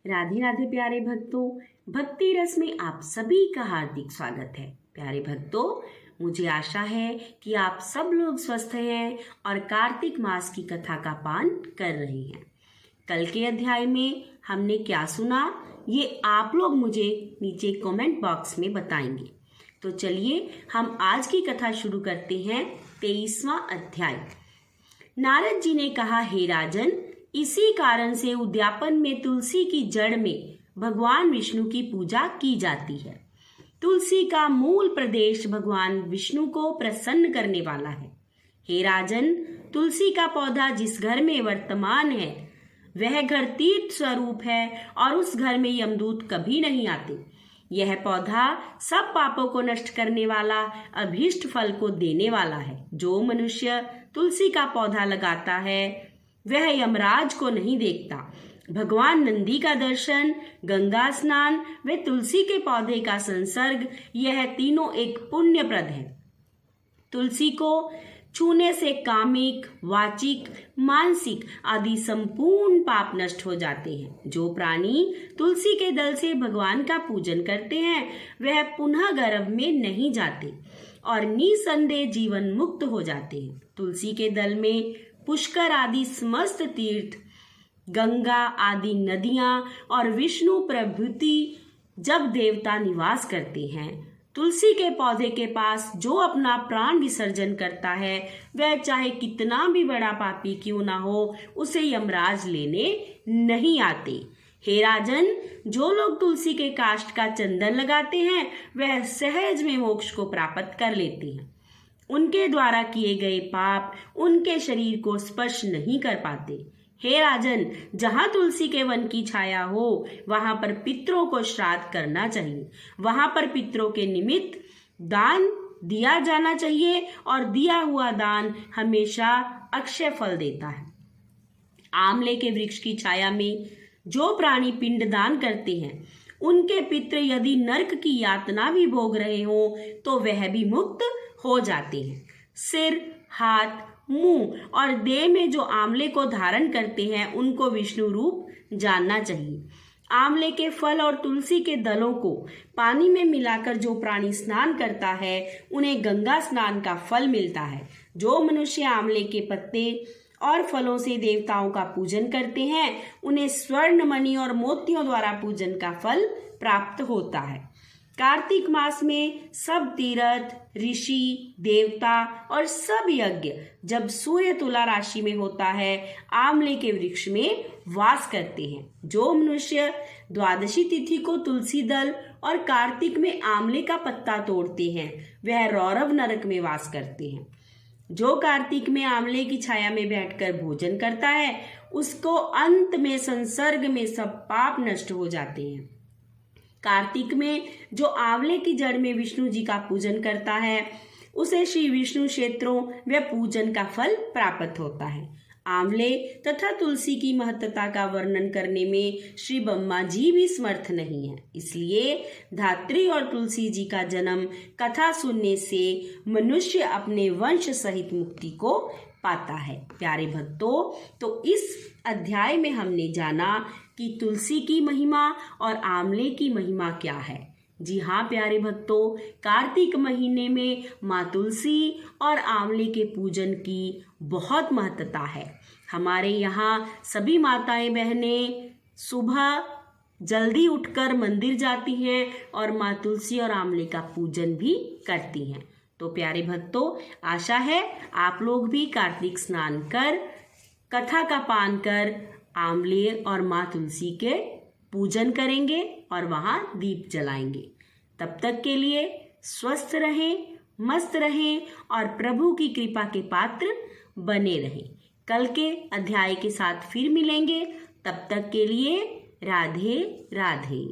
राधे राधे प्यारे भक्तों, भक्ति रस में आप सभी का हार्दिक स्वागत है। प्यारे भक्तों, मुझे आशा है कि आप सब लोग स्वस्थ हैं और कार्तिक मास की कथा का पान कर रहे हैं। कल के अध्याय में हमने क्या सुना, ये आप लोग मुझे नीचे कमेंट बॉक्स में बताएंगे। तो चलिए हम आज की कथा शुरू करते हैं। 23वां अध्याय। नारद जी ने कहा, हे राजन, इसी कारण से उद्यापन में तुलसी की जड़ में भगवान विष्णु की पूजा की जाती है। तुलसी का मूल प्रदेश भगवान विष्णु को प्रसन्न करने वाला है। हे राजन, तुलसी का पौधा जिस घर में वर्तमान है वह घर तीर्थ स्वरूप है और उस घर में यमदूत कभी नहीं आते। यह पौधा सब पापों को नष्ट करने वाला, अभीष्ट फल को देने वाला है। जो मनुष्य तुलसी का पौधा लगाता है वह यमराज को नहीं देखता। भगवान नंदी का दर्शन, गंगा स्नान व तुलसी के पौधे का संसर्ग, यह तीनों एक पुण्यप्रद है। तुलसी को छूने से कामिक, वाचिक, मानसिक आदि संपूर्ण पाप नष्ट हो जाते हैं। जो प्राणी तुलसी के दल से भगवान का पूजन करते हैं वह पुनः गर्भ में नहीं जाते और निसंदेह जीवन मुक्त हो जाते हैं। तुलसी के दल में पुष्कर आदि समस्त तीर्थ, गंगा आदि नदियां और विष्णु प्रभृति जब देवता निवास करते हैं। तुलसी के पौधे के पास जो अपना प्राण विसर्जन करता है वह चाहे कितना भी बड़ा पापी क्यों ना हो, उसे यमराज लेने नहीं आते। हे राजन, जो लोग तुलसी के काष्ठ का चंदन लगाते हैं वह सहज में मोक्ष को प्राप्त कर लेते हैं। उनके द्वारा किए गए पाप उनके शरीर को स्पर्श नहीं कर पाते। हे राजन, जहाँ तुलसी के वन की छाया हो वहां पर पितरों को श्राद्ध करना चाहिए। वहां पर पितरों के निमित्त दान दिया जाना चाहिए और दिया हुआ दान हमेशा अक्षय फल देता है। आंवले के वृक्ष की छाया में जो प्राणी पिंड दान करते हैं उनके पितृ यदि नरक की यातना भी भोग रहे हो तो वह भी मुक्त हो जाते हैं। सिर, हाथ, मुंह और देह में जो आंवले को धारण करते हैं उनको विष्णु रूप जानना चाहिए। आंवले के फल और तुलसी के दलों को पानी में मिलाकर जो प्राणी स्नान करता है उन्हें गंगा स्नान का फल मिलता है। जो मनुष्य आंवले के पत्ते और फलों से देवताओं का पूजन करते हैं उन्हें स्वर्ण, मणि और मोतियों द्वारा पूजन का फल प्राप्त होता है। कार्तिक मास में सब तीर्थ, ऋषि, देवता और सब यज्ञ जब सूर्य तुला राशि में होता है आंवले के वृक्ष में वास करते हैं। जो मनुष्य द्वादशी तिथि को तुलसी दल और कार्तिक में आंवले का पत्ता तोड़ते हैं वह रौरव नरक में वास करते हैं। जो कार्तिक में आंवले की छाया में बैठकर भोजन करता है उसको अंत में संसर्ग में सब पाप नष्ट हो जाते हैं। कार्तिक में जो आंवले की जड़ में विष्णु जी का पूजन करता है उसे श्री विष्णु क्षेत्रों व पूजन का फल प्राप्त होता है। आंवले तथा तुलसी की महत्ता का वर्णन करने में श्री ब्रह्मा जी भी समर्थ नहीं है। इसलिए धात्री और तुलसी जी का जन्म कथा सुनने से मनुष्य अपने वंश सहित मुक्ति को पाता है। प्यारे भक्तों, तो इस अध्याय में हमने जाना कि तुलसी की महिमा और आंवले की महिमा क्या है। जी हाँ प्यारे भक्तों, कार्तिक महीने में माँ तुलसी और आंवले के पूजन की बहुत महत्ता है। हमारे यहाँ सभी माताएं बहनें सुबह जल्दी उठकर मंदिर जाती हैं और माँ तुलसी और आंवले का पूजन भी करती हैं। तो प्यारे भक्तों, आशा है आप लोग भी कार्तिक स्नान कर, कथा का पान कर, आंवले और माँ तुलसी के पूजन करेंगे और वहाँ दीप जलाएंगे। तब तक के लिए स्वस्थ रहें, मस्त रहें और प्रभु की कृपा के पात्र बने रहें। कल के अध्याय के साथ फिर मिलेंगे। तब तक के लिए राधे राधे।